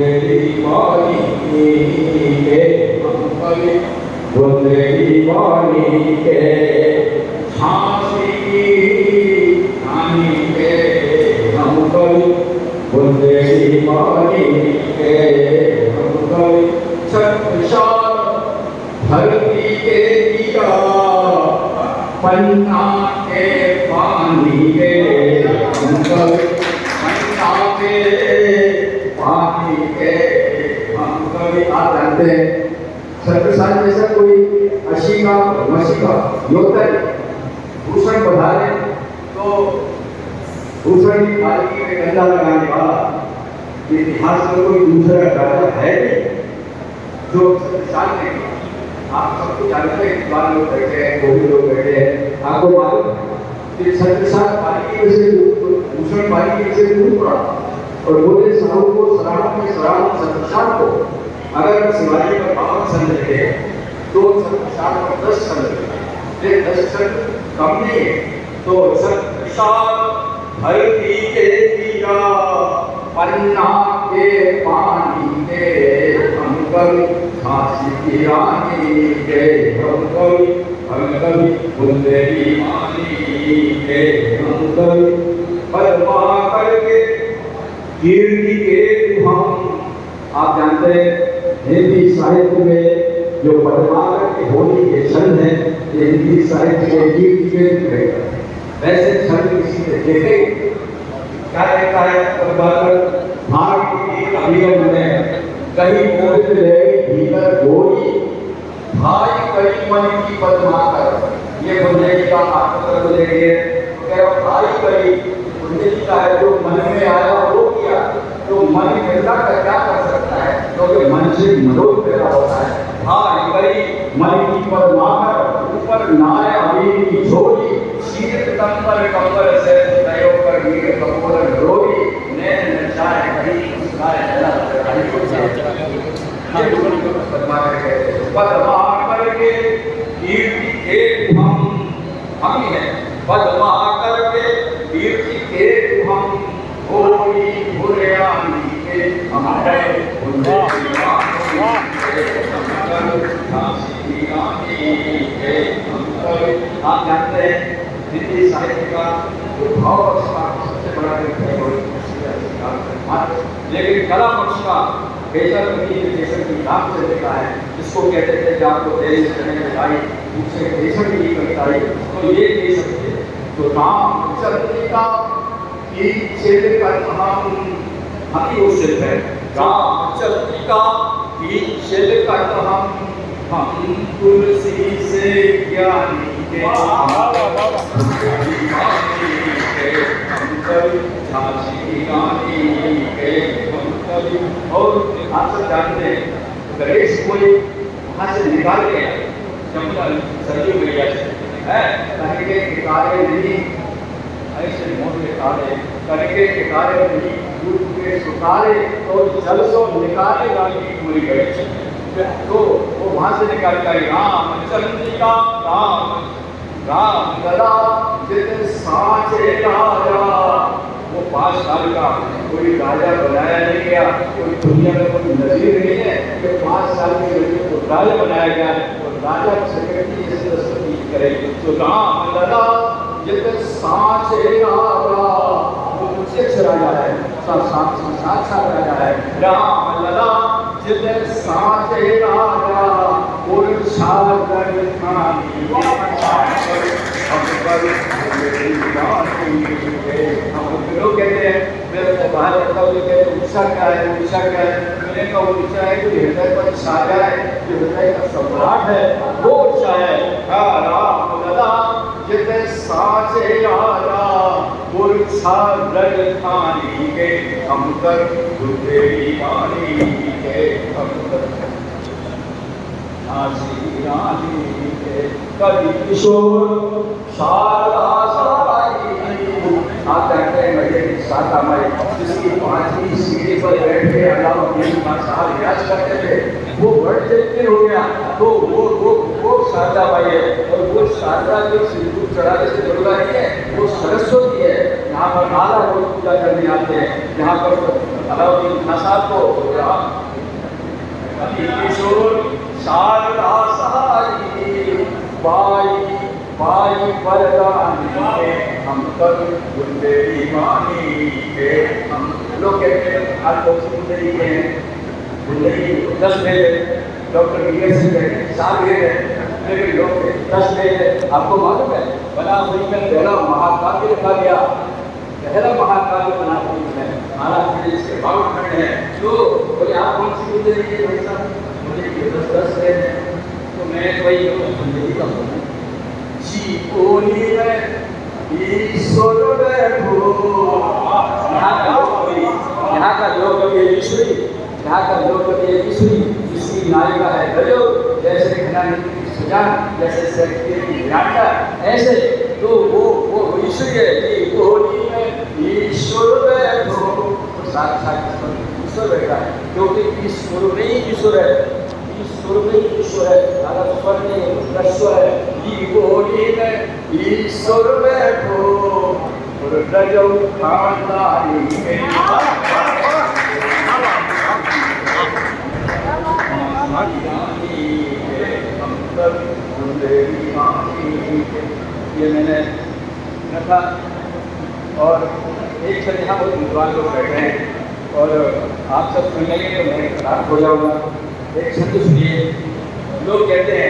बुंदेली वाणी के हम कवि बुंदेली वाणी के झांसी की रानी के हम कवि बुंदेली वाणी के हम कवि छत्रसाल धरती के दिया पन्ना के पानी के हम कवि पन्ना के पानी के हम कवि आ जानते हैं छत्रसाल जैसा कोई अशी का मसी का योद्धा भूषण बधारे तो भूषण की पालकी में गंदा लगाने वाला इतिहास में कोई दूसरा राजा है जो छत्रसाल ने किया। आप सबको जानते हैं कि बाल लोग बैठे हैं, गोभी लोग बैठे हैं, आपको मालूम है कि छत्रसाल पालकी में से भूषण पालकी में से दूर पड़ा और बोले साहू को सराहना छत्रसाल को अगर शिवाजी पर 52 सन लगे तो छत्रसाल पर 10 सन लगे, 10 सन कम नहीं है। तो छत्रसाल धरती के दिया पन्ना के पानी के हम कवि झांसी की रानी के हम कवि बुंदेली वाणी के हम कवि पद्माकर के कीर्ति के हम। आप जानते हैं हिंदी साहित्य में जो पद्माकर के होली के छंद है ये हिंदी साहित्य के कीर्ति के वैसे छंद किसी ने देखे क्या कहता है पद्माकर भाग की अभिगम में कहीं गोविंद रहे भीतर गोरी भाई कई मन की पद्माकर ये बुंदेली का आत्मकथन बोलेंगे तो कह रहा भाई कई बुंदेली का है जो मन में आया वो किया तो मन पैदा का क्या कर सकता है क्योंकि मन से मनोज पैदा होता है। भाई कई मन की पद्माकर ऊपर नाय अभी की झोली शीत कंबल से तयो कर वीर कपोल रोगी नैन नचाए कहीं मुस्काए जला पद्माकर के कीर्ति के हम ही हैं पद्माकर के कीर्ति के हम होली भुरयानी के हमारे बुंदेली वाणी के झांसी की रानी के हम कवि। आप जानते हैं हिंदी साहित्य का जो भाव पक्ष का सबसे बड़ा लेकिन कला पक्ष का बेहतर कम्युनिकेशन की नाम से देखा है जिसको कहते थे कि आपको देश करने में आई दूसरे देशों की नहीं कविता आई तो ये कह सकते तो राम चंद्रिका की शिल्प कर हम ही वो शिल्प है राम चंद्रिका की शिल्प कर हम तुलसी से ज्ञानी के झांसी की रानी के हम कवि। और आप सब जानते हैं गणेश को वहाँ से निकाल के जमुना सरयू मैया से है कहीं के किनारे नहीं ऐसे मोटे काले करके किनारे नहीं दूध के सुखारे तो जल सो निकाले गाली पूरी गई तो वो वहाँ से निकाल कर राम चंद्रिका राम गला जित साचे राजा वो 5 साल का कोई राजा बनाया नहीं गया कोई दुनिया में कोई नजीर नहीं है कि 5 साल के लड़के को राजा बनाया गया और राजा सेक्रेटरी जैसे दस्तखत करे तो राम लला जित साचे राजा वो प्रत्यक्ष राजा है साक्षात राजा है राम लला जित साचे राजा और सागर खानी लोग कहते हैं मेरे को बाहर पड़ता हूँ कहते हैं उषा क्या है मैंने कहा उषा है जो हृदय पर साजा है जो हृदय का सम्राट है वो उषा है राम लला जित साचे राजा उषा रज खानी के हम कर बुंदेली वाणी के हम कर झांसी रानी के कवि किशोर शारदा आप कहते हैं मुझे शारदा माई जिसकी 5वीं सीढ़ी पर बैठ के अलाउद्दीन बादशाह रियाज करते थे वो वर्ल्ड चैंपियन हो गया तो वो शारदा माई है और वो शारदा जो सिंदूर चढ़ाने से जरूरत नहीं है वो सरस्वती है। यहाँ पर नाला लोग पूजा करने आते हैं यहाँ पर अलाउद्दीन खान साहब को किशोर शारदा सहारी बाई बाई वरदानी के हम कभी बुंदेली मानी के हम लोग कहते हैं आज लोग बुंदेली के बुंदेली 10 मेरे डॉक्टर BS के 7 मेरे लेकिन लोग 10 मेरे आपको मालूम है बना हुई में पहला महाकाव्य लिखा गया पहला महाकाव्य बना हुई है महाराज इसके 52 खंड है जो बोले आप कौन सी बुंदेली के भाई साहब मुझे 10 है तो मैं वही बुंदेली का हूँ जी बोली में ईश्वर बैठो यहाँ का जो कवि ईश्वरी यहाँ का जो कवि ईश्वरी इसकी नायिका है गजो जैसे घनानी की सुजान जैसे शक्ति की नाटा ऐसे तो वो ईश्वरी है जी बोली में ईश्वर बैठो तो साक्षात ईश्वर बैठा है क्योंकि ईश्वर में ही ईश्वर है ईश्वर में ही ईश्वर है अगर स्वर में ईश्वर है जी बोली में ईश्वर बैठो और रजो खानदारी में ये मैंने रखा और एक साथ यहाँ बहुत विद्वान लोग बैठे हैं और आप सब सुनेंगे तो मैं खराब हो जाऊँगा एक शब्द सुनिए लोग कहते हैं